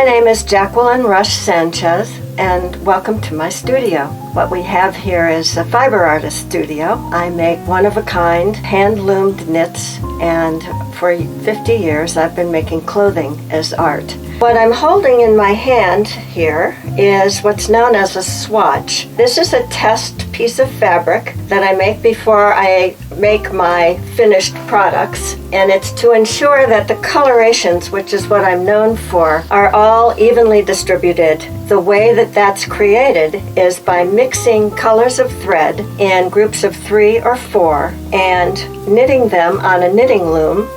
name is Jacqueline Rush Sanchez, and welcome to my studio. What we have here is a fiber artist studio. I make one-of-a-kind hand-loomed knits, and for 50 years I've been making clothing as art. What I'm holding in my hand here is what's known as a swatch. This is a test piece of fabric that I make before I make my finished products, and it's to ensure that the colorations, which is what I'm known for, are all evenly distributed. The way that that's created is by mixing colors of thread in groups of 3 or 4 and knitting them on a knitting loom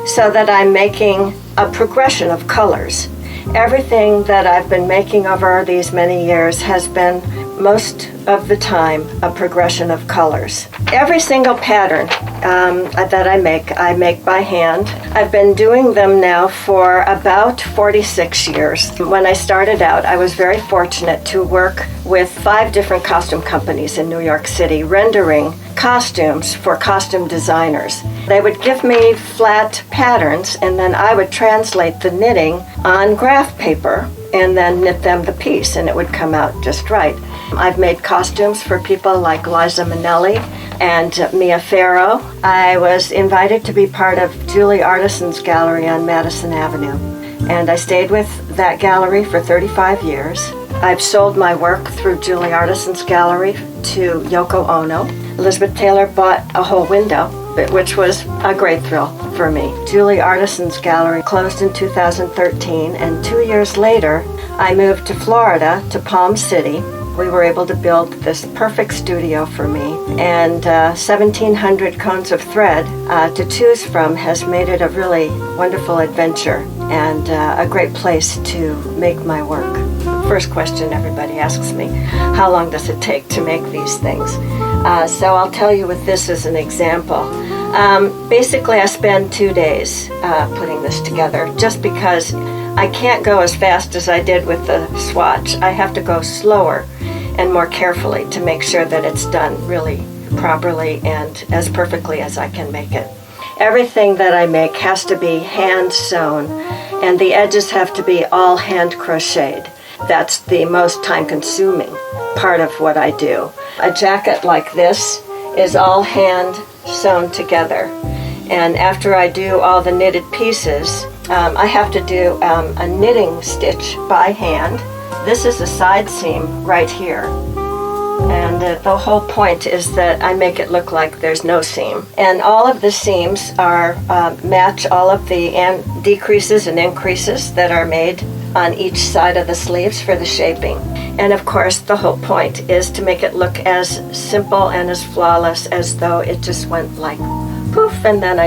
so that I'm making a progression of colors. Everything that I've been making over these many years has been, most of the time, a progression of colors. Every single pattern that I make by hand. I've been doing them now for about 46 years. When I started out, I was very fortunate to work with 5 different costume companies in New York City, rendering costumes for costume designers. They would give me flat patterns, and then I would translate the knitting on graph paper and then knit them the piece, and it would come out just right. I've made costumes for people like Liza Minnelli and Mia Farrow. I was invited to be part of Julie Artison's gallery on Madison Avenue, and I stayed with that gallery for 35 years. I've sold my work through Julie Artison's gallery to Yoko Ono. Elizabeth Taylor bought a whole window, which was a great thrill for me. Julie Artison's gallery closed in 2013, and 2 years later, I moved to Florida, to Palm City. We were able to build this perfect studio for me, and 1,700 cones of thread to choose from has made it a really wonderful adventure and a great place to make my work. First question everybody asks me, how long does it take to make these things? So I'll tell you with this as an example. Basically, I spend 2 days putting this together, just because I can't go as fast as I did with the swatch. I have to go slower and more carefully to make sure that it's done really properly and as perfectly as I can make it. Everything that I make has to be hand sewn, and the edges have to be all hand crocheted. That's the most time-consuming part of what I do. A jacket like this is all hand sewn together, and after I do all the knitted pieces, I have to do a knitting stitch by hand. This is a side seam right here, and the whole point is that I make it look like there's no seam. And all of the seams are match all of the decreases and increases that are made on each side of the sleeves for the shaping. And of course, the whole point is to make it look as simple and as flawless as though it just went like poof, and then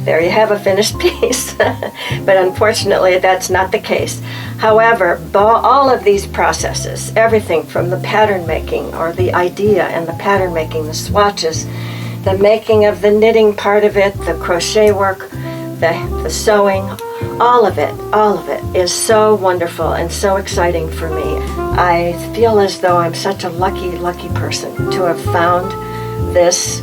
there you have a finished piece. But unfortunately, that's not the case. However, all of these processes, everything from the pattern making or the idea and the pattern making, the swatches, the making of the knitting part of it, the crochet work, the sewing, all of it is so wonderful and so exciting for me. I feel as though I'm such a lucky person to have found this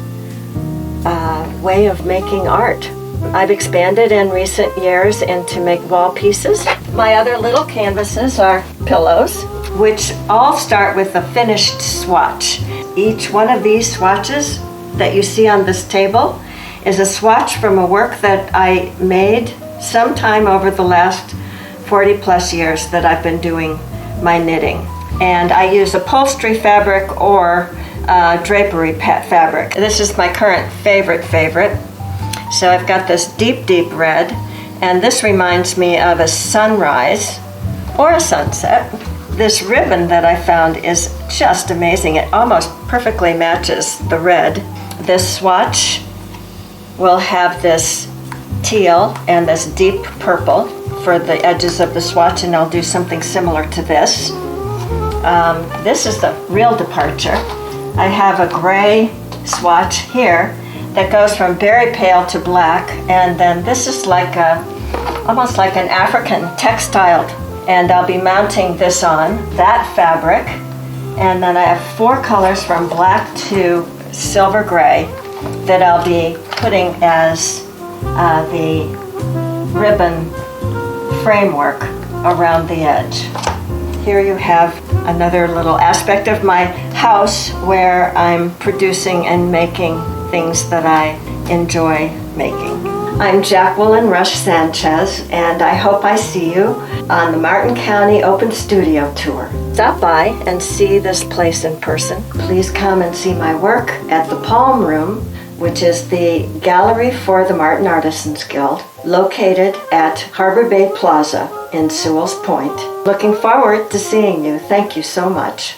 way of making art. I've expanded in recent years into make wall pieces. My other little canvases are pillows, which all start with a finished swatch. Each one of these swatches that you see on this table is a swatch from a work that I made sometime over the last 40 plus years that I've been doing my knitting. And I use upholstery fabric or drapery fabric. This is my current favorite. So I've got this deep red, and this reminds me of a sunrise or a sunset. This ribbon that I found is just amazing. It almost perfectly matches the red. This swatch will have this teal and this deep purple for the edges of the swatch, and I'll do something similar to this. This is the real departure. I have a gray swatch here that goes from very pale to black, and then this is like almost like an African textile, and I'll be mounting this on that fabric, and then I have 4 colors from black to silver gray that I'll be putting as the ribbon framework around the edge. Here you have another little aspect of my house where I'm producing and making things that I enjoy making. I'm Jacqueline Rush Sanchez, and I hope I see you on the Martin County Open Studio Tour. Stop by and see this place in person. Please come and see my work at the Palm Room, which is the gallery for the Martin Artisans Guild, located at Harbor Bay Plaza in Sewell's Point. Looking forward to seeing you. Thank you so much.